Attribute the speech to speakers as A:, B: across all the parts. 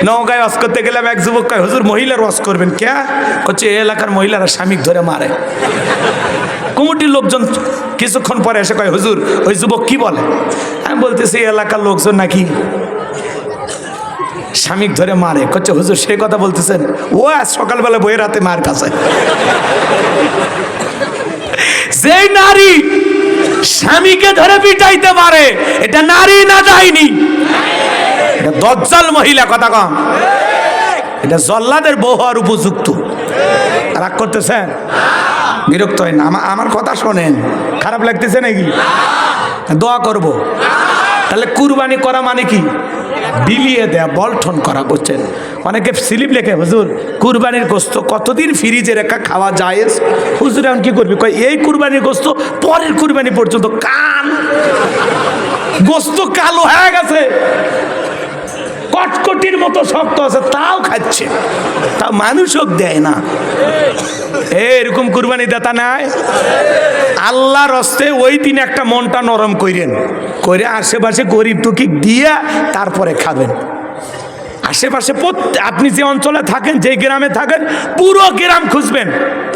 A: নওগাঁয় ওয়াজ করতে গেলাম, এক যুবক কয় হুজুর মহিলার ওয়াজ করবেন কে? হচ্ছে এই এলাকার মহিলারা স্বামীকে ধরে মারে। কমিটির লোকজন কিছুক্ষণ পরে এসে কয় হুজুর ওই যুবক কি বলে? আমি বলতেছি এই এলাকার লোকজন নাকি স্বামীকে ধরে মারে। করছে হুজুর সেই কথা বলতেছেন? ও আজ সকালবেলা বইয়ের হাতে মার কাছে। যেই নারী স্বামীকে ধরে পিটাইতে পারে এটা নারী না যায়নি, এটা দজ্জাল মহিলা। কথা কম, এটা জল্লাদের বউ হওয়ার উপযুক্ত। রাগ করতেছেন? বিরক্ত হয় না? আমার কথা শোনেন, খারাপ লাগতেছে নাকি? দোয়া করব। তাহলে কুরবানি করা মানে কি? বিলিয়ে দেয়া, বলঠন করা। বুঝছেন? অনেকে স্লিপ লেখে হুজুর কুরবানির গোস্ত কতদিন ফ্রিজে রেখা খাওয়া যায়? হুজুর এখন কি করবি? কয় এই কুরবানির গোস্ত পরের কুরবানি পর্যন্ত কান গোস্ত কালো হয়ে গেছে, কটকটির মতো শক্ত আছে, তাও খাচ্ছে, তাও মানুষও দেয় না। এরকম কুরবানি দেতা নাই। আল্লাহর হস্তে ওই দিন একটা মনটা নরম কইরেন, করে আশেপাশে গরিব দুঃখী দিয়া তারপরে খাবেন। আশেপাশে আপনি যে অঞ্চলে থাকেন, যে গ্রামে থাকেন, পুরো গ্রাম খুঁজবেন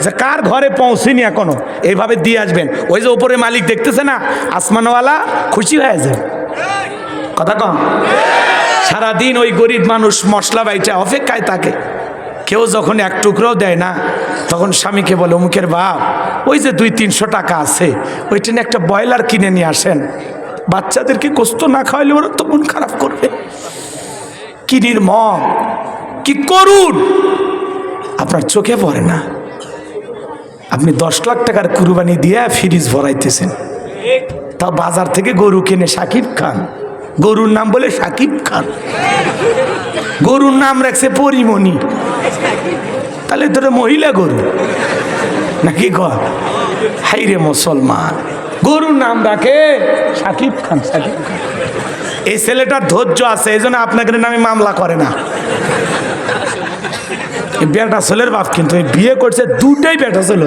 A: যে কার ঘরে পৌঁছেনি এখনো, এইভাবে দিয়ে আসবেন। ওই যে উপরে মালিক দেখতেছে না আসমানওয়ালা, খুশি হয়ে যায়। কথা কম। সারাদিন ওই গরিব মানুষ মশলা বাইটা অপেক্ষায় থাকে। কেউ যখন এক টুকরোও দেয় না, তখন স্বামীকে বলে অমুকের বাপ ওই যে 200-300 টাকা আছে, ওইটা নিয়ে একটা ব্রয়লার কিনে নিয়ে আসেন, বাচ্চাদেরকে গোস্ত না খাওয়াইলে ওরা তো মন খারাপ করবে। কি নির্মম, কি করুন, আপনার চোখে পড়ে না? আপনি 10 লাখ টাকার কুরবানি দিয়ে ফ্রিজ ভরাইতেছেন, তাও বাজার থেকে গরু কিনে সাকিব খান, গরুর নাম বলে সাকিব খান, গরুর নাম রাখছে পরিমণি। তাহলে তোর মহিলা গরু নাকি? হাই রে মুসলমান, গরুর নাম রাখে সাকিব খান, সাকিব খান। এই ছেলেটার ধৈর্য আছে, এই জন্য আপনাকে নামে মামলা করে না। বেটা ছেলের বাপ, কিন্তু বিয়ে করছে দুটাই বেটা ছেলে।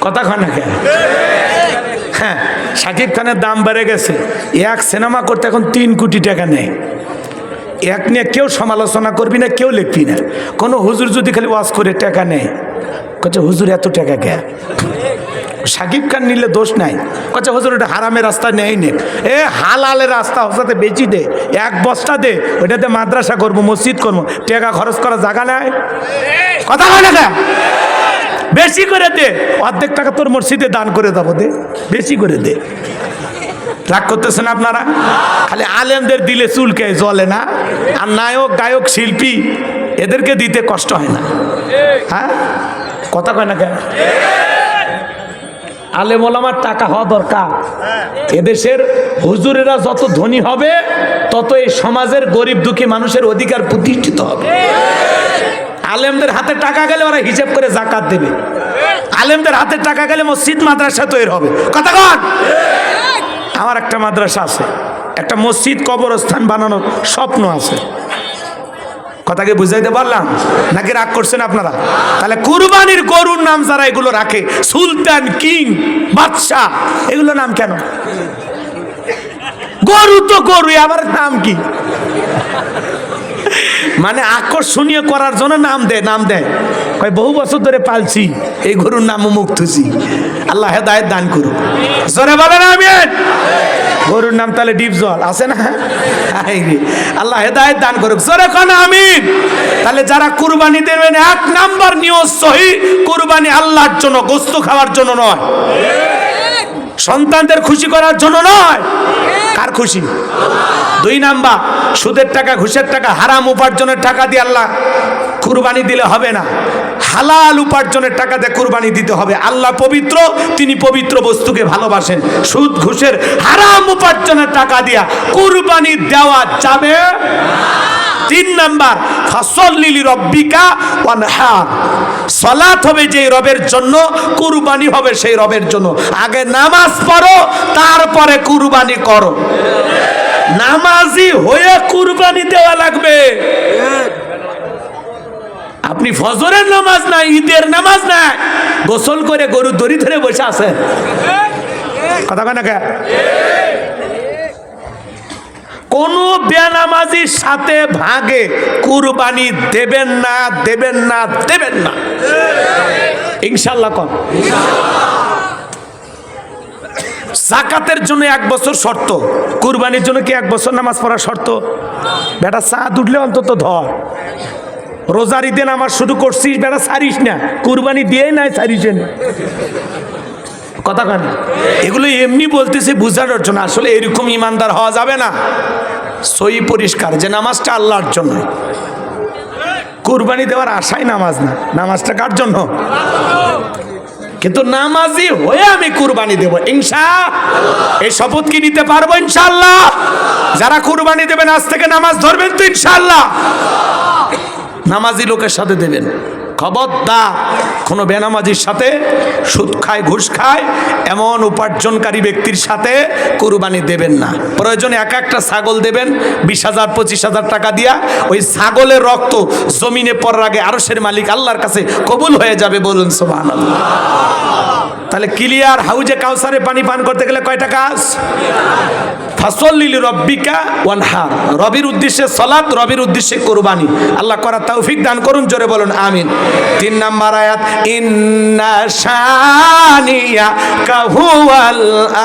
A: কথা কয় না কেন? হ্যাঁ, সাকিব খানের দাম বেড়ে গেছে। এক সিনেমা করতে এখন 3 কোটি টাকা নেয়। এক নিয়ে কেউ সমালোচনা করবি না, কেউ লিখবি না। কোনো হুজুর যদি খালি ওয়াজ করে টাকা নেয়, কচ্ছে হুজুর এত টাকা কে? সাকিব খান নিলে দোষ নাই। কচ্ছে হুজুর ওটা হারামের রাস্তা নেই নে, এ হালালের রাস্তা ওটাতে বেচি দে, 1 বস্তা দে, ওইটাতে মাদ্রাসা করবো, মসজিদ করবো, টাকা খরচ করা জায়গা নাই। কথা হয় না? বেশি করে দে, অর্ধেক টাকা তোর মসজিদে দান করে দেবো, দে বেশি করে দে। রাগ করতেছেন আপনারা? খালি আলেমদের দিলে চুলকে জ্বলে না, আর নায়ক গায়ক শিল্পী এদেরকে দিতে কষ্ট হয় না? হ্যাঁ, কথা কয় না কেন? আলেম ওলামার টাকা হওয়া দরকার। এদেশের হুজুরেরা যত ধনী হবে, তত এই সমাজের গরিব দুঃখী মানুষের অধিকার প্রতিষ্ঠিত হবে। আলেমদের হাতে টাকা গেলে ওরা হিসাব করে যাকাত দেবে, আলেমদের হাতে টাকা গেলে মসজিদ মাদ্রাসা তৈরি হবে। কথা কন। আমার একটা মাদ্রাসা আছে, একটা মসজিদ কবরস্থান বানানোর স্বপ্ন আছে। কথাকে বুঝাইতে পারলাম নাকি? রাগ করছেন আপনারা? তাহলে কুরবানির গরুর নাম যারা এগুলো রাখে, সুলতান, কিং, বাদশাহ, এগুলো নাম কেন? গরু তো গরু, আবার নাম কি? মানে আকর্ষণীয় করার জন্য নাম দেয়। কয় বহু বছর ধরে পালছি, এই গরুর নাম মুক্তছি। আল্লাহ হেদায়েত দান করুক। জোরে বলেন আমিন। গরুর নাম তাহলে ডিপ জল আছে না? আল্লাহ হেদায়েত দান করুক। জোরে কোন আমিন। তাহলে যারা কুরবানি দেবেন, 1 নাম্বার নিয়ত সহি, কুরবানি আল্লাহর জন্য, গোশত খাওয়ার জন্য নয়, সন্তানদের খুশি করার জন্য নয়। কার খুশি? 2 নাম্বার, সুদের টাকা, ঘুষের টাকা, হারাম উপার্জনের টাকা দিয়ে আল্লাহ কুরবানি দিলে হবে না। হালাল উপার্জনের টাকা দিয়ে কুরবানি দিতে হবে। আল্লাহ পবিত্র, তিনি পবিত্র বস্তুকে ভালোবাসেন। সুদ ঘুষের হারাম উপার্জনের টাকা দিয়া কুরবানি দেওয়া যাবে না। 3 নাম্বার, ফাসল্লি লিরাব্বিকা ওয়ানহার, সালাত হবে যেই রবের জন্য, কুরবানি হবে সেই রবের জন্য। আগে নামাজ পড়ো, তারপরে কুরবানি করো। নামাজি হয়ে কুরবানি দেওয়া লাগবে। আপনি ফজরের নামাজ নাই, ঈদের নামাজ নাই, গোসল করে গরু দড়ি ধরে বসে আছেন। কথা কয় না? কোনো বেনামাজির সাথে ভাগে কুরবানি দেবেন না, দেবেন না, দেবেন না। ইনশাআল্লাহ কর। যাকাতের জন্য 1 বছর শর্ত, কুরবানির জন্য কি 1 বছর নামাজ পড়া শর্ত? বেটা চাঁদ উঠলে অন্তত ধর। রোজার ঈদে নামাজ শুরু করছিস, বেটা ছাড়িস না, কুরবানি দিয়েই নাই ছাড়িস না। কথা কেন? এগুলো এমনি বলতেছে বুঝানোর জন্য, আসলে এরকম ইমানদার হওয়া যাবে না। সই পরিষ্কার যে নামাজটা আল্লাহর জন্য, কুরবানি দেওয়ার আশাই নামাজ না, নামাজটা কার জন্য? কিন্তু নামাজি হয়ে আমি কুরবানি দেব ইনশাআল্লাহ। এই শপথ কি নিতে পারবো ইনশাআল্লাহ? যারা কুরবানি দেবেন আজ থেকে নামাজ ধরবেন তো ইনশাআল্লাহ? নামাজি লোকের সাথে দেবেন। খবরদার কোনো বেনামাজির সাথে, সুদ খায়, ঘুষ খায় এমন উপার্জনকারী ব্যক্তির সাথে কুরবানি দেবেন না। প্রয়োজনে একটা ছাগল দেবেন 20,000 25,000 টাকা দিয়া, ওই ছাগলের রক্ত জমিনে পড়ার আগে আরশের মালিক আল্লাহর কাছে কবুল হয়ে যাবে, বলুন সুবহানাল্লাহ। তাহলে ক্লিয়ার। হাউজে কাউসারে পানি পান করতে গেলে কয়টা কাজ? ফাসল্লি লিরাব্বিকা ওয়ানহার, রবির উদ্দেশ্যে সালাত, রবির উদ্দেশ্যে কুরবানি। আল্লাহ করার তৌফিক দান করুন, জোরে বলুন আমিন। 3 নম্বর আয়াত, ইন্না শানিয়াকা হুয়াল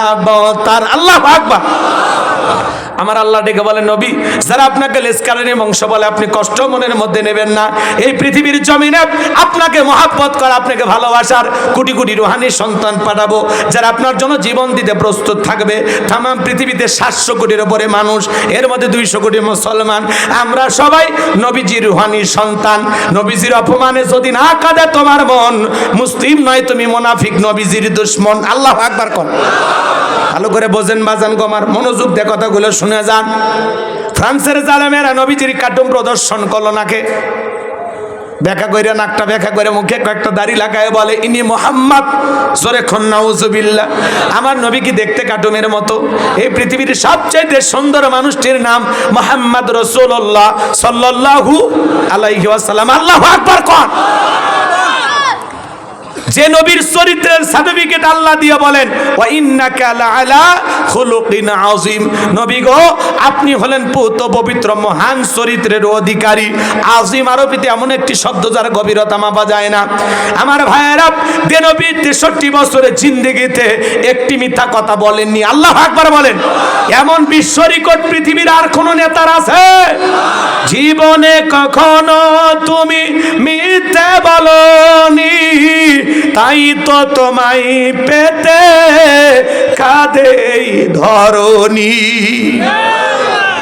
A: আবতার। আল্লাহু আকবার। আমার আল্লাহ ডেকে বলেন, নবী যারা আপনাকে লেসকালানি বংশ বলে আপনি কষ্ট মনের মধ্যে নেবেন না। এই পৃথিবীর জমিনে আপনাকে মহাব্বত করা, আপনাকে ভালোবাসার কোটি কোটি রুহানি সন্তান পাঠাবো, যারা আপনার জন্য জীবন দিতে প্রস্তুত থাকবে। তাম পৃথিবীতে 700 কোটির উপরে মানুষ, এর মধ্যে 200 কোটি মুসলমান। আমরা সবাই নবীজির রুহানি সন্তান। নবীজির অপমানে যদি না কাঁদে তোমার মন, মুসলিম নয় তুমি মুনাফিক, নবীজির দুশমন। আল্লাহু আকবার কর। ভালো করে বোঝেন বাজান গো, আমার মনোযোগ দিয়ে কথাগুলো শুনে যান। ফ্রান্সের জালেমেরা নবীজির কার্টুন প্রদর্শন করলো, নাকে ব্যাখ্যা করে, নাকটা ব্যাখ্যা করে, মুখে কয়েকটা দাড়ি লাগায় বলে ইনি মোহাম্মদ। জোরে খন নাউজুবিল্লাহ। আমার নবী কি দেখতে কার্টুনের মতো? এই পৃথিবীর সবচেয়ে সুন্দর মানুষটির নাম মুহাম্মদ রাসূলুল্লাহ সাল্লাল্লাহু আলাইহি ওয়াসাল্লাম। আল্লাহু আকবার কর। যে নবীর চরিত্রের সার্টিফিকেট আল্লাহ দিয়ে বলেন ওয়া ইন্নাকা লাআলা খুলুকিন আযীম, নবী গো আপনি হলেন পূত পবিত্র মহান চরিত্রের অধিকারী। আযীম আরবিতে এমন একটি শব্দ যার গভীরতা মাপা যায় না। আমার ভাইয়েরা, যে নবী 63 বছরের জিন্দেগিতে একটি মিথ্যা কথা বলেননি। আল্লাহু আকবার বলেন। এমন বিশ্ব রেকর্ড পৃথিবীর আর কোন নেতার আছে? জীবনে কখনো তুমি মিথ্যে বলনি, তাই তো তোমায় পেতে কাঁদে এই ধরনী।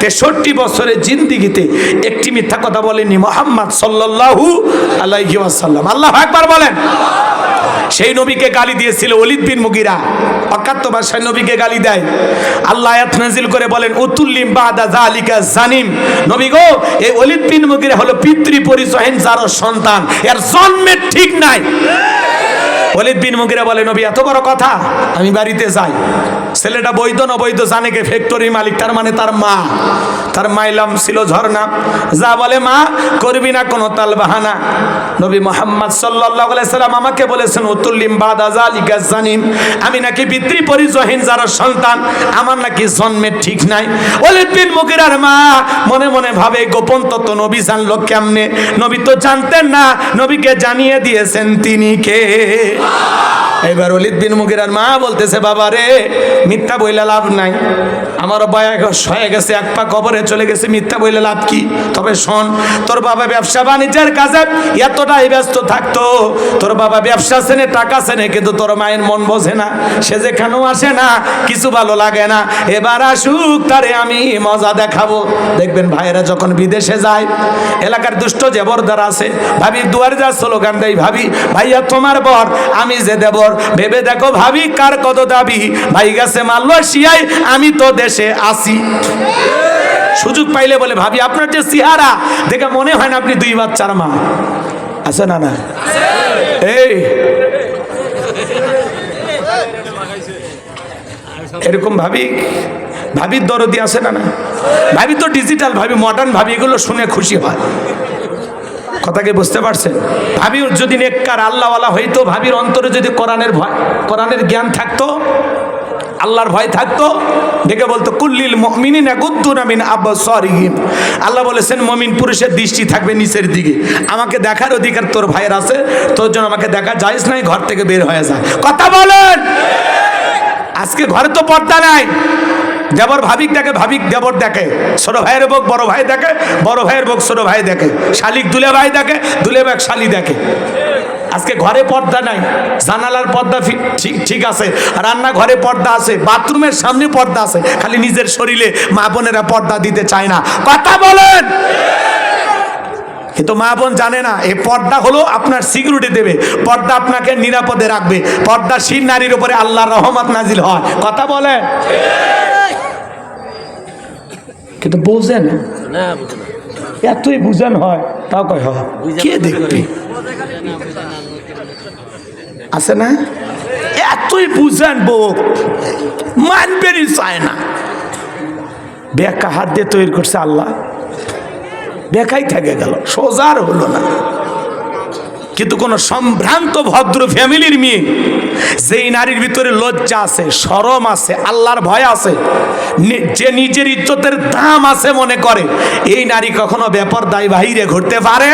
A: 63 বছরের জিন্দেগিতে একটি মিথ্যা কথা বলেনি মুহাম্মদ সাল্লাল্লাহু আলাইহি ওয়াসাল্লাম। আল্লাহু আকবার বলেন। সেই নবীকে গালি দিয়েছিল ওলীদ বিন মুগীরা, অকাত্য ভাষায় নবীকে গালি দেয়। আল্লাহ আয়াত নাযিল করে বলেন উতুল্লিম বাদা যালিকা জানিম, নবী গো এই ওলীদ বিন মুগীরা হলো পিতৃ পরিচয়হীন যার সন্তান, এর জন্মের ঠিক নাই। ওলীদ বিন মুগীরা বলে নবী এত বড় কথা, আমি বাড়িতে যাই। ছেলেটা বৈধ না অবৈধ জানে কে? ফ্যাক্টরি মালিক, তার মানে তার মা। তার মাইলাম ছিল ঝর্ণা। যা বলে মা করবি না কোনো তাল বাহানা। নবী মুহাম্মদ সাল্লাল্লাহু আলাইহি সাল্লাম আমাকে বলেছেন উতুল্লিম বাদা যালিকা জানিম, আমি নাকি পিতৃ পরিচয়হীন যার সন্তান, আমার নাকি জন্মের ঠিক নাই। ওলীদ বিন মুগীরার মা মনে মনে ভাবে গোপন তত্ত্ব নবী জানলো কেমনে? নবী তো জানতেন না, নবীকে জানিয়ে দিয়েছেন তিনি কে। এবার ওলীদ বিন মুগীরার মা বলতেছে বাবা রে মিথ্যা বইলে লাভ নাই, আমার বয়স হয়ে গেছে, এক পা কবরে চলে গেছে, মিথ্যা বইলে লাভ কি? তবে শোন, তোর বাবা ব্যবসা বাণিজ্যের কাজে এতটাই ব্যস্ত থাকতো, তোর বাবা ব্যবসা চেনে, টাকা চেনে, কিন্তু তোর মায়ের মন বোঝে না, সে যেখানেও আসে না, কিছু ভালো লাগে না। এবার আসুক, তারে আমি মজা দেখাবো। দেখবেন ভাইয়েরা যখন বিদেশে যায়, এলাকার দুষ্ট জেবরদার আছে, ভাবির দুয়ারে যা স্লোগান দেয়, ভাবি ভাইয়া তোমার বর, আমি যে দেবর, ভেবে দেখো ভাবি কার কত দাবি, ভাই গেছে মালয়েশিয়ায়, আমি তো দেশে আসি। সুযোগ পাইলে বলে ভাবি আপনার যে চেহারা দেখে মনে হয় না আপনি 2 বাচ্চার মা। আছে না? না এই এরকম ভাবি, ভাবির দরদি আছে না? না ভাবি তো ডিজিটাল ভাবি, মডার্ন ভাবি, এগুলো শুনে খুশি হয়। কথাকে বুঝতে পারছেন? ভাবির যদি নেককার আল্লাহওয়ালা হইতো, ভাবির অন্তরে যদি কোরআনের ভয়, কোরআনের জ্ঞান থাকতো, আল্লাহর ভয় থাকতো, দেখে বলতো কুল্লিল মুমিনিনা গুদ্দুনা মিন আবসারিহিম। আল্লাহ বলেছেন মুমিন পুরুষের দৃষ্টি থাকবে নিচের দিকে। আমাকে দেখার অধিকার তোর ভাইয়ের আছে, তোর জন্য আমাকে দেখা যায়জ নাই, ঘর থেকে বের হয়ে যায়। কথা বলেন। আজকে ঘরে তো পর্দা নাই। দেবর ভাবিক দেখে, ভাবিক দেবর দেখে, ছোট ভাইয়ের বউক বড় ভাই দেখে, বড় ভাইয়ের বউক ছোট ভাই দেখে, শালিক দুলে ভাই দেখে, দুলে ভাই শালি দেখে। আজকে ঘরে পর্দা নাই, জানালার পর্দা ঠিক আছে, রান্না ঘরে পর্দা আছে, বাথরুমের সামনে পর্দা আছে, খালি নিজের শরীরে মা বোনেরা পর্দা দিতে চায় না। কথা বলেন। কিন্তু মা বোন জানে না এই পর্দা হলো আপনার সিকিউরিটি দেবে, পর্দা আপনাকে নিরাপদে রাখবে, পর্দাশীল নারীর উপরে আল্লাহর রহমত নাজিল হয়। কথা বলে। কিন্তু বোঝেন না, এতই বুঝান হয় তাও কয় হয় কে দেখবে আছে না, এতই বুঝান বউ মানবেনই চায় না। বেকা হাত দিয়ে তৈরি করছে আল্লাহ, বেকাই থেকে গেল, সোজার হলো না। কিন্তু কোন সম্ভ্রান্ত ভদ্র ফ্যামিলির মেয়ে, যেই নারীর ভিতরে লজ্জা আছে, শরম আছে, আল্লাহর ভয় আছে, যে নিজের ইজ্জতের দাম আছে মনে করে, এই নারী কখনো বেপরদায় বাহিরে ঘুরতে পারে।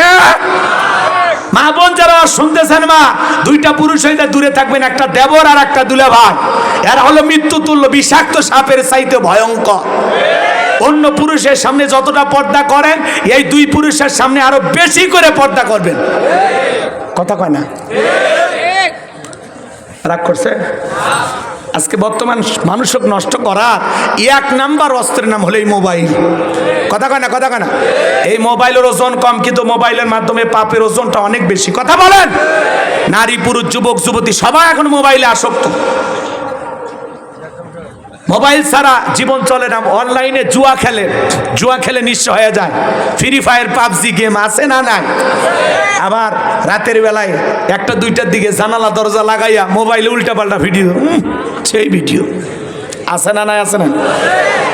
A: মা বোন যারা শুনতেছেন, মা দুইটা পুরুষ হইতে দূরে থাকবেন, একটা দেবর আর একটা দুলা ভাই। এরা হলো মৃত্যু তুল্য, বিষাক্ত সাপের চাইতে ভয়ঙ্কর। অন্য পুরুষের সামনে যতটা পর্দা করেন, এই দুই পুরুষের সামনে আরো বেশি করে পর্দা করবেন। কথা কয় না, রাগ করছে। আজকে বর্তমান মানুষক নষ্ট করার এক নাম্বার অস্ত্রের নাম হলো এই মোবাইল। কথা কয় না, কথা কয় না। এই মোবাইলের ওজন কম, কিন্তু মোবাইলের মাধ্যমে পাপের ওজনটা অনেক বেশি। কথা বলেন। নারী পুরুষ যুবক যুবতী সবাই এখন মোবাইলে আসক্ত। মোবাইল ছাড়া জীবন চলে না। অনলাইনে জুয়া খেলে, জুয়া খেলে নিঃস্ব হয়ে যায়। ফ্রি ফায়ার, পাবজি গেম আছে না নাই? আবার রাতের বেলায় একটা দুইটার দিকে জানালা দরজা লাগাইয়া মোবাইলে উল্টাপাল্টা ভিডিও, সেই ভিডিও আছে না নাই? আছে না?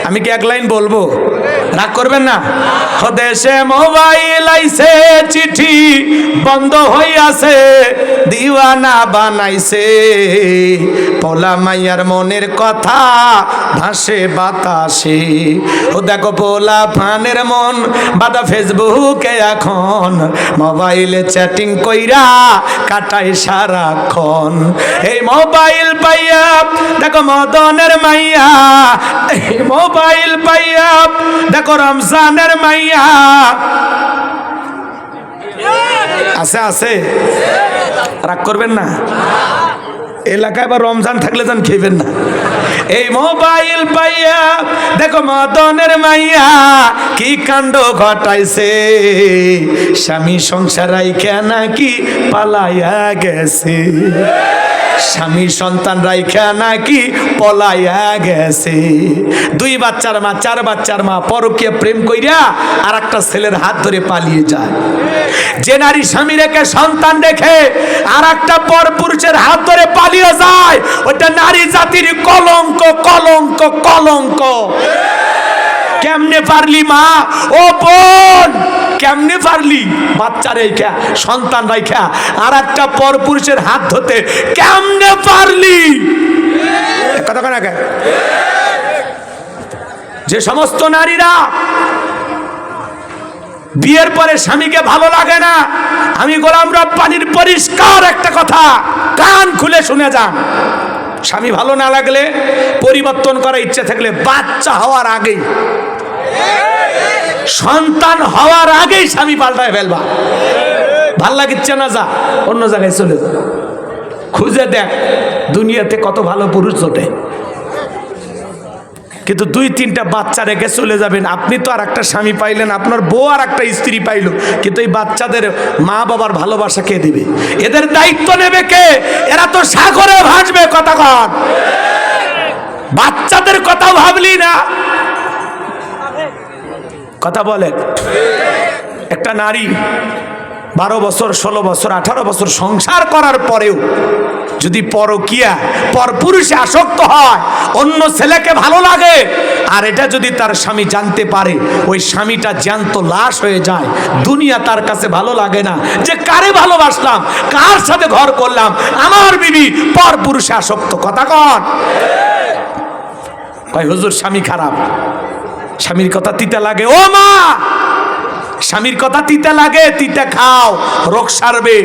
A: আমি কি এক লাইন বলবো? রাগ করবেন না। দেশে মোবাইল আইছে, চিঠি বন্ধ হইয়াছে, দিওয়ানা বানাইছে, পোলা মাইয়ার মনের কথা ভাসে বাতাসে। ও দেখো পোলা ফানের মন বাদা ফেসবুকে এখন, মোবাইলে চ্যাটিং কইরা কাটাই সারাক্ষণ। এই মোবাইল পাইয়া দেখো মদনের মাইয়া, এই মোবাইল পাইয়া দেখো রমজানের মাইয়া। আছে আছে, রাগ করবেন না। এলাকায় বা রমজান থাকলে যান খেবেন না। এই মোবাইল পাইয়া দেখো মদনের মাইয়া কি কাণ্ড ঘটাইছে, স্বামী সংসার রাইখা নাকি পালাইয়া গেছে, স্বামী সন্তান রাইখা নাকি পলাইয়া গেছে। দুই বাচ্চার মা, চার বাচ্চার মা পরকীয়া প্রেম কইরা আর একটা ছেলের হাত ধরে পালিয়ে যায়। যে নারী স্বামী রেখে সন্তান রেখে আর একটা পর পুরুষের হাত ধরে পালিয়ে যায়, ওটা নারী জাতির কলঙ্ক, কলঙ্ক, কলঙ্ক। কেমনে পারলি মা, ও বোন, কেমনে পারলি বাচ্চা রেখা, সন্তান রেখা আর একটা পর পুরুষের হাত ধরতে? কেমনে পারলি? কথা কয় না কেন? যে সমস্ত নারীরা বিয়ের পরে স্বামীকে ভালো লাগে না, আমি গোলাম রব্বানির পরিষ্কার একটা কথা কান খুলে শুনে যান। স্বামী ভালো না লাগলে, পরিবর্তন করার ইচ্ছে থাকলে বাচ্চা হওয়ার আগেই, সন্তান হওয়ার আগেই স্বামী পাল্টায় ফেলবা। ভাল লাগিচ্ছে না, যা অন্য জায়গায় চলে যা, খুঁজে দেখ দুনিয়াতে কত ভালো পুরুষ জোটে। কিন্তু দুই তিনটা বাচ্চা রেখে চলে যাবেন। আপনি তো আর একটা স্বামী পাইলেন, আপনার বউ আর একটা স্ত্রী পাইল, কিন্তু এই বাচ্চাদের মা বাবার ভালোবাসা কে দিবে? এদের দায়িত্ব নেবে কে? এরা তো সাগরে ভাসবে। কথা কন, বাচ্চাদের কথা ভাবলি না? কথা বলেন। একটা নারী 12 বছর, 16 বছর, 18 বছর সংসার করার পরেও যদি পরকীয়া, পরপুরুষে আসক্ত হয়, অন্য ছেলেকে ভালো লাগে, আর এটা যদি তার স্বামী জানতে পারে, ওই স্বামীটা জ্যান্ত লাশ হয়ে যায়। দুনিয়া তার কাছে ভালো লাগে না, যে কারে ভালোবাসলাম, কার সাথে ঘর করলাম, আমার বিবি পরপুরুষে আসক্ত। কথা কন। কয় হুজুর স্বামী খারাপ, স্বামীর কথা তিতা লাগে। ও মা, স্বামীর কথা তিতা লাগে, তিতা খাও, রোগ সারবে।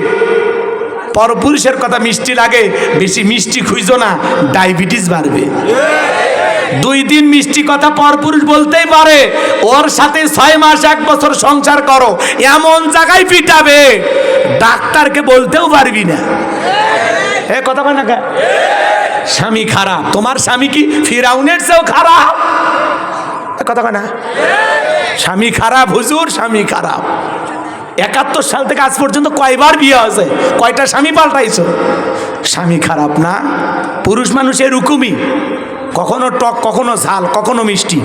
A: পরপুরুষের কথা মিষ্টি লাগে, বেশি মিষ্টি খুঁজো না, ডায়াবেটিস বাড়বে। 2 দিন মিষ্টি কথা পরপুরুষ বলতেই পারে, ওর সাথে 6 মাস 1 বছর সংসার করো, এমন জায়গায় পিটাবে ডাক্তারকে বলতেও পারবি না। কথা বল না। স্বামী খারাপ, তোমার স্বামী কি ফিরাউনের চেয়েও খারাপ? কথা বল না। স্বামী খারাপ হুজুর, স্বামী খারাপ। 71 সাল থেকে আজ পর্যন্ত কয়বার বিয়ে হয়েছে, কয়টা স্বামী পাল্টাইছো? স্বামী খারাপ না। পুরুষ মানুষ এরকমই, কখনো টক, কখনো ঝাল, কখনো মিষ্টি।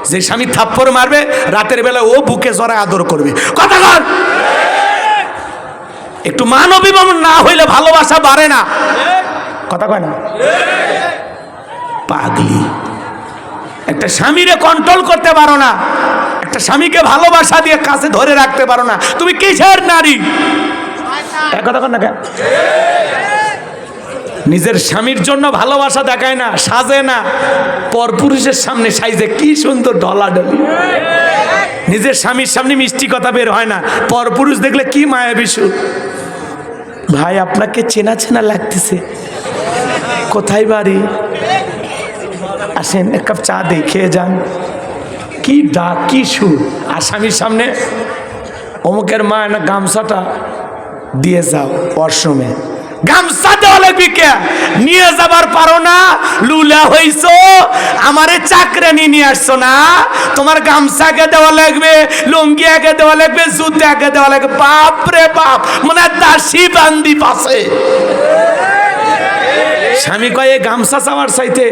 A: যে স্বামী থাপ্পড় মারবে, রাতের বেলা ও বুকে জড়ায় আদর করবে। কথা বল। একটু মানবী না হইলে ভালোবাসা বাড়ে না। কথা কয় না। পাগলি, একটা স্বামীরে কন্ট্রোল করতে পারো না, একটা স্বামীকে ভালোবাসা দিয়ে কাছে ধরে রাখতে পারো না, তুমি কিসের নারী? কথা কয় না। নিজের স্বামীর জন্য ভালোবাসা দেখায় না, সাজে না, পরপুরুষের সামনে সাইজে কি সুন্দর ঢলাঢলি। নিজের স্বামীর সামনে মিষ্টি কথা বের হয় না, পরপুরুষ দেখলে কি মায়াবী সুর। ভাই আপনাকে চেনা চেনা লাগতেছে, কোথায় বাড়ি? আসেন 1 কাপ চা দিয়ে খেয়ে যান। কি ডাক, কি সুর। আর স্বামীর সামনে অমুকের মা না গামছাটা দিয়ে যাও ওয়াশরুমে। গামছা দেওয়া লাগবে কে? নিয়ে যাবার পারো না, লুলা হইছো, আমারে চাকরানি নিয়ে আসছো না, তোমার গামছাকে দেওয়া লাগবে, লুঙ্গি আগে দেওয়া লাগবে, জুতে আগে দেওয়া লাগবে। বাপ রে বাপ, মানে দাসী বান্দি পাশে। স্বামী কয় গামছা চাওয়ার চাইতে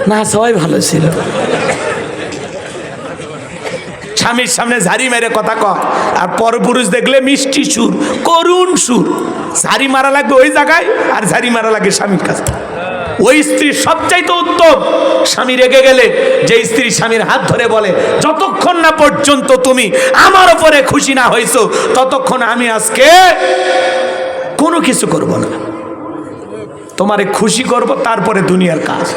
A: না সবাই ভালো ছিল। স্বামীর সামনে ঝাড়ি মেরে কথা কয়, আর পরপুরুষ দেখলে মিষ্টি সুর, করুণ সুর। ঝাড়ি মারা লাগবে ওই জায়গায়, আর ঝাড়ি মারা লাগে স্বামীর কাছে। ওই স্ত্রী সবচাইতে উত্তম। স্বামী রেগে গেলে যে স্ত্রী স্বামীর হাত ধরে বলে, যতক্ষণ না পর্যন্ত তুমি আমার উপরে খুশি না হইছো, ততক্ষণ আমি আজকে কোনো কিছু করব না, তোমারে খুশি করব, তারপরে দুনিয়ার কাজ।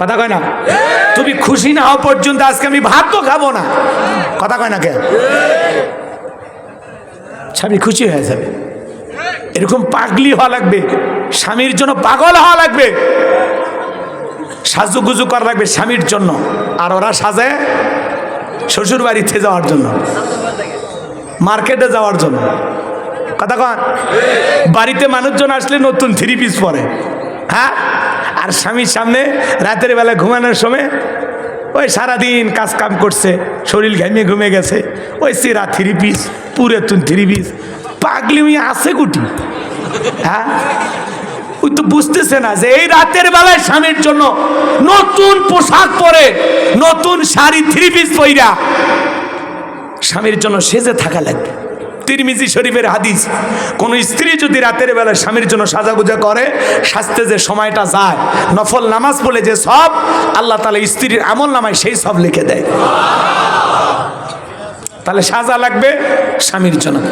A: কথা কয় না। তুমি খুশি না হওয়া পর্যন্ত আজকে আমি ভাতও খাবো না। কথা কয় না কে? স্বামী খুশি হয়ে যাবে। এরকম পাগলি হওয়া লাগবে, স্বামীর জন্য পাগল হওয়া লাগবে, সাজুগুজু করা লাগবে স্বামীর জন্য। আর ওরা সাজে শ্বশুর বাড়িতে যাওয়ার জন্য, মার্কেটে যাওয়ার জন্য। কথা কন। বাড়িতে মানুষজন আসলে নতুন 3 পিস পরে, হ্যাঁ, আর স্বামীর সামনে রাতের বেলা ঘুমানোর সময় ওই সারাদিন কাজ কাম করছে, শরীর ঘেমে ঘুমে গেছে, ওই সেরা 3 পিস, পুরাতন 3 পিস। পাগলি আছে গুটি, হ্যাঁ। ওই তো বুঝতেছে না যে এই রাতের বেলায় স্বামীর জন্য নতুন পোশাক পরে, নতুন শাড়ি 3 পিস পইরা স্বামীর জন্য সেজে থাকা লাগবে। তিরমিজি শরীফের হাদিস, কোন স্ত্রী যদি রাতের বেলা স্বামীর জন্য সাজাগুজা করে, সাজতে যে সময়টা যায়, নফল নামাজ পড়লে যে সব, আল্লাহ তাআলা স্ত্রীর আমল নামায় সেই সব লিখে দেয়। তাহলে সাজা লাগবে স্বামীর জন্য।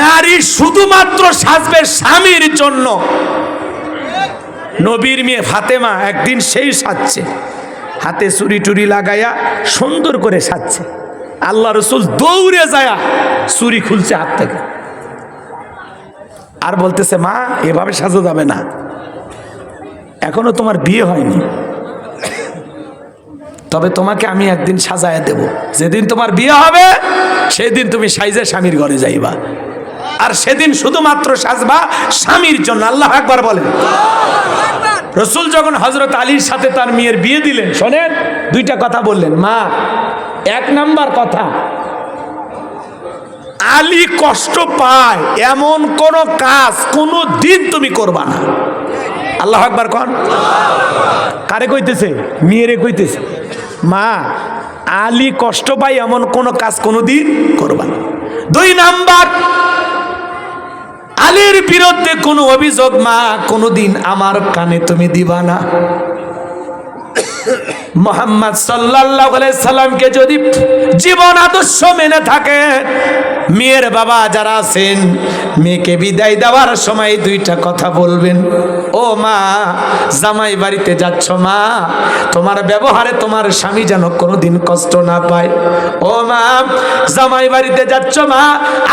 A: নারী শুধুমাত্র সাজবে স্বামীর জন্য। নবীর মেয়ে ফাতেমা একদিন সেই সাজছে, হাতে চুরি টুরি লাগাইয়া সুন্দর করে সাজছে। আল্লাহ রসুল দৌড়ে যায় চুরি খুলছে হাত থেকে, আর বলতেছে, মা এভাবে সাজা যাবে না, এখনো তোমার বিয়ে হয়নি, তবে তোমাকে আমি একদিন সাজায় দেব, যেদিন তোমার বিয়ে হবে সেদিন তুমি সাইজে স্বামীর ঘরে যাইবা, আর সেদিন শুধুমাত্র সাজবা স্বামীর জন্য। আল্লাহু আকবার বলেন। রসুল যখন হযরত আলীর সাথে তার মেয়ের বিয়ে দিলেন, শোনেন 2টা কথা বললেন। মা, 1 নাম্বার কথা, আলী কষ্ট পায় এমন কোন কাজ কোনো দিন তুমি করবা না। আল্লাহু আকবার কোন। কারে কইতেছে? মেয়েরে কইতেছে। মা, আলী কষ্ট পায় এমন কোন কাজ কোনোদিন করবা না। 2 নাম্বার, আলীর বিরুদ্ধে কোনো অভিযোগ মা কোনোদিন আমার কানে তুমি দিবা না। মুহাম্মদ সাল্লাল্লাহু আলাইহি সাল্লামকে যদি জীবন আদর্শ মেনে থাকে, মেয়ের বাবা যারা আছেন, মেয়েকে বিদায় দেওয়ার সময় দুইটা কথা বলবেন। ও মা, জামাই বাড়িতে যাচ্ছ মা, তোমার ব্যবহারে তোমার স্বামী যেন কোনোদিন কষ্ট না পায়। ও মা, জামাই বাড়িতে যাচ্ছ মা,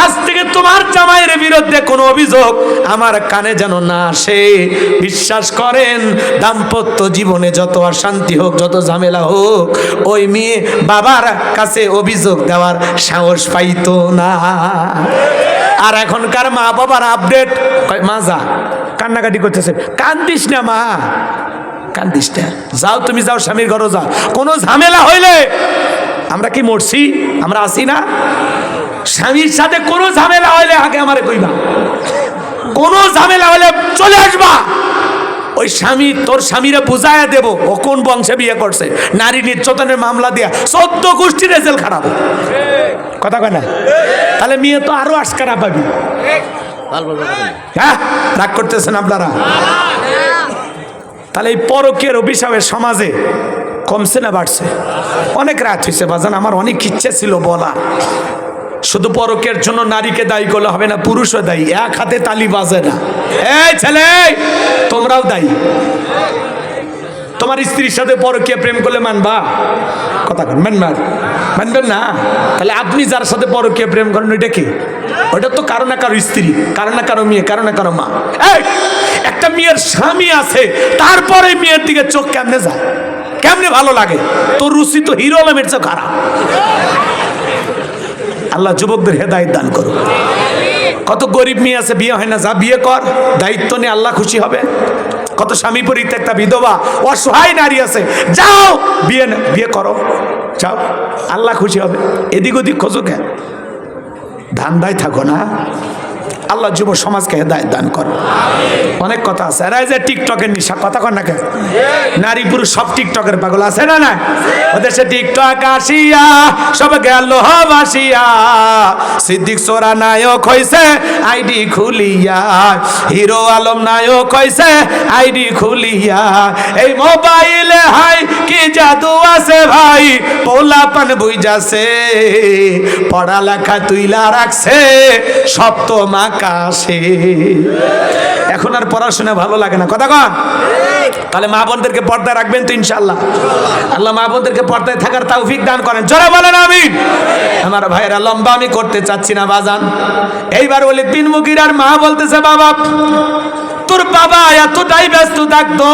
A: আজ থেকে তোমার জামাইয়ের বিরুদ্ধে কোনো অভিযোগ আমার কানে যেন না আসে। বিশ্বাস করেন, দাম্পত্য জীবনে যত অশান্তি হোক, যত ঝামেলা হোক, ওই মেয়ে বাবার কাছে অভিযোগ দেওয়ার সাহস পাইতো না। আর এখনকার মা বাবার আপডেট, মা যা, কান্নাকাটি করতেছে, কান্দিস না মা, কান্দিস না, যাও তুমি যাও, স্বামীর ঘরে যাও। কোনো ঝামেলা হইলে আমরা কি মরছি? আমরা আসি না? স্বামীর সাথে কোনো ঝামেলা হইলে আগে আমারে কইবা, কোনো ঝামেলা হলে চলে আসবা। ওই স্বামী, তোর স্বামীরে বুঝাইয়া দেব ও কোন বংশে বিয়ে করছে, নারী নির্যাতনের মামলা দিয়া 14 গোষ্ঠী রেজাল্ট খারাপ। কথা কয় না? তাহলে মেয়ে তো আরো আশকারা পাবি। হ্যাঁ, রাগ করতেছেন আপনারা? তাহলে এই পরকীয়ার অভিশাপে সমাজে কমছে না বাড়ছে? অনেক রাত হয়েছে বাজান, আমার অনেক ইচ্ছে ছিল বলা। শুধু পরকের জন্য নারীকে দায়ী করলে হবে না, পুরুষও দায়ী। এক হাতে তালি বাজে না। এই ছেলে, তোমরাও দায়ী। তোমার স্ত্রীর সাথে পরকীয়া প্রেম করলে মানবা? কথা মানবেন না? তাহলে আপনি যার সাথে পরকীয়া প্রেম করেন ওইটা কি? ওইটা তো কারো না কারো স্ত্রী, কারো না কারো মেয়ে, কারো না কারো মা। এই একটা মেয়ের স্বামী আছে, তারপরে মেয়ের দিকে চোখ কেমনে যায়, কেমনে ভালো লাগে? তোর রুচি তো হিরো আলমের চেয়ে খারাপ। আল্লাহ যুবকদের হেদায়েত দান করুন। কত গরিব মেয়ে আছে, বিয়ে হয় না, যা বিয়ে কর, দায়িত্ব নিয়ে, আল্লাহ খুশি হবে। কত স্বামী পরিত্যক্তা বিধবা অসহায় নারী আছে, যাও বিয়ে করো, যাও, আল্লাহ খুশি হবে। এদিক ওদিক খোঁজো কেন? ধান্দায় থাকো না। আল্লাহ যুব সমাজকে হেদায়েত দান করো। অনেক কথা আছে। এরা যে টিকটকের নিশা, কথা কর না কেন? নারী পুরুষ সব টিকটকের পাগল আছে না? না, ওদের সে টিকটক আসিয়া সব গেল ভাসিয়া, সিদ্দিক সোরা নায়ক হইছে আইডি খুলিয়া, হিরো আলম নায়ক হইছে আইডি খুলিয়া। এই মোবাইলে হাই কি জাদু আছে ভাই, পোলাপান বুঝাছে, পড়ালেখা তুইলা রাখছে সপ্তম আকাশে। এখন আর পড়াশোনা ভালো লাগে না, কথা কন। তাহলে মা বোনদেরকে পর্দায় রাখবেন তো ইনশাআল্লাহ? আল্লাহ মা বোনদেরকে পর্দায় থাকার তৌফিক দান করেন। জোরে বলেন আমিন। আমার ভাইয়েরা, লম্বা আমি করতে চাচ্ছি না বাজান। এইবার ওয়ালিদ বিন মুগীরার মা বলতেছে, বাবা তোর বাবা এতটাই ব্যস্ত থাকতো,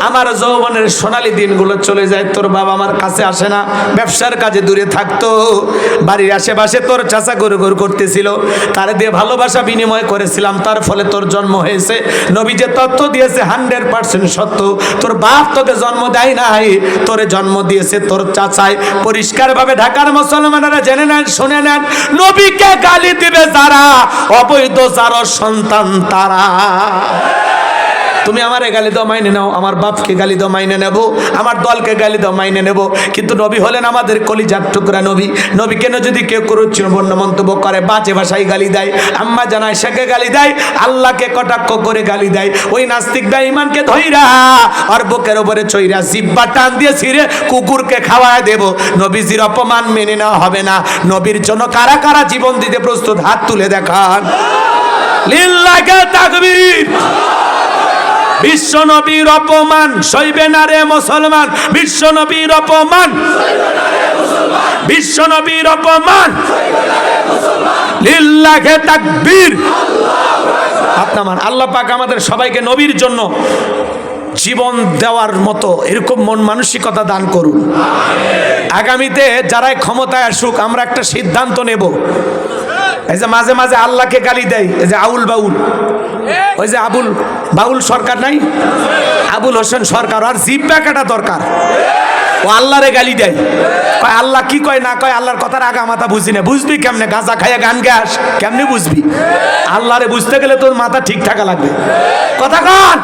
A: আমার যৌবনের সোনালী দিনগুলো চলে যায়, তোর বাবা আমার কাছে আসে না, ব্যবসার কাজে দূরে থাকতো। বাড়ির আশেপাশে তোর চাচা গরু করতেছিল, তার দিয়ে ভালোবাসা বিনিময় করেছিলাম, তার ফলে তোর জন্ম হয়েছে। নবী যে তথ্য দিয়েছে 100% সত্য। তোর বাপ তোকে জন্ম দেয় নাই, তোরে জন্ম দিয়েছে তোর চাচাই। পরিষ্কারভাবে ঢাকার মুসলমানেরা জেনে নেন, শুনে নেন, নবীকে গালি দিবে যারা, অবৈধ যারা সন্তান তারা। তুমি আমারে গালি দাও, মাইনে নাও, আমার বাপকে গালি দাও, মাইনে নেব, আমার দলকে গালি দাও, মাইনে নেব, কিন্তু নবী হলেন আমাদের কলিজার টুকরা নবী। নবী কেন যদি কেউ কুরুচিপূর্ণ মন্তব্য করে, বাজে ভাষায় গালি দেয়, আম্মা জান আয়েশাকে গালি দেয়, আল্লাহকে কটাক্ষ করে গালি দেয়, ওই নাস্তিক বেঈমানকে ধইরা আর বুকের উপরে চইরা জিহ্বা টান দিয়ে ছিঁড়ে কুকুরকে খাওয়ায় দেব। নবীজির অপমান মেনে নেওয়া হবে না। নবীর জন্য কারা কারা জীবন দিতে প্রস্তুত, হাত তুলে দেখান। লিল্লাহি তাকবীর। বিশ্ব নবীর অপমান সইবে না রে মুসলমান, বিশ্ব নবীর অপমান, বিশ্ব নবীর অপমান। লিল্লাহি তাকবীর। আপনার আল্লাহ পাক আমাদের সবাইকে নবীর জন্য জীবন দেওয়ার মতো এরকম মন মানসিকতা দান করুন। আগামীতে যারাই ক্ষমতায় আসুক, আমরা একটা সিদ্ধান্ত নেব। এই যে মাঝে মাঝে আল্লাহকে গালি দেয়, এই যে আউল বাউল, ওই যে আবুল বাউল সরকার নাই, আবুল হোসেন সরকার, আর জিব্বা কাটা দরকার। ও আল্লাহরে গালি দেয়, কয় আল্লাহ কি কয় না কয়, আল্লাহর কথার আগা মাথা বুঝি না। বুঝবি কেমনে? গাঁজা খাইয়া গান গাস, কেমনে বুঝবি? আল্লাহরে বুঝতে গেলে তোর মাথা ঠিক থাকা লাগবে, কথা কন।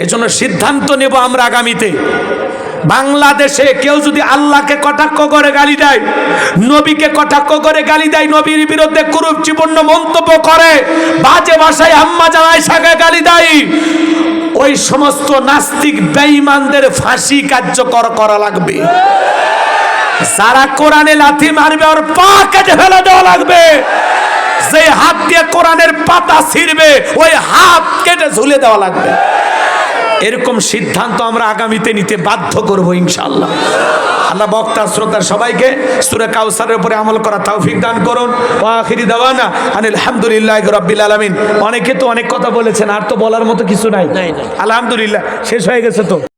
A: এজন্য সিদ্ধান্ত নেব আমরা আগামীতে, বাংলাদেশে কেউ যদি আল্লাহকে কটাক্ষ করে গালি দেয়, নবীকে কটাক্ষ করে গালি দেয়, নবীর বিরুদ্ধে কুরুচিপূর্ণ মন্তব্য করে, বাজে ভাষায় আম্মা জান আয়েশাকে গালি দেয়, ওই সমস্ত নাস্তিক বেঈমানদের ফাঁসি কার্যকর করা লাগবে। যারা কোরআনে লাথি মারবে ওর পা কেটে ফেলে দেওয়া লাগবে। যে হাত দিয়ে কোরআনের পাতা ছিঁড়বে ওই হাত কেটে ঝুলে দেওয়া লাগবে। এরকম সিদ্ধান্ত আমরা আগামীতে নিতে বাধ্য করব ইনশাআল্লাহ। আল্লাহ বক্তা শ্রোতার সবাইকে সূরা কাউসারের উপরে আমল করা তৌফিক দান করুন। ওয়া আখিরি দাওয়ানা আনিল হামদুলিল্লাহি রাব্বিল আলামিন। অনেকে তো অনেক কথা বলেছেন, আর তো বলার মতো কিছু নাই। আলহামদুলিল্লাহ শেষ হয়ে গেছে তো।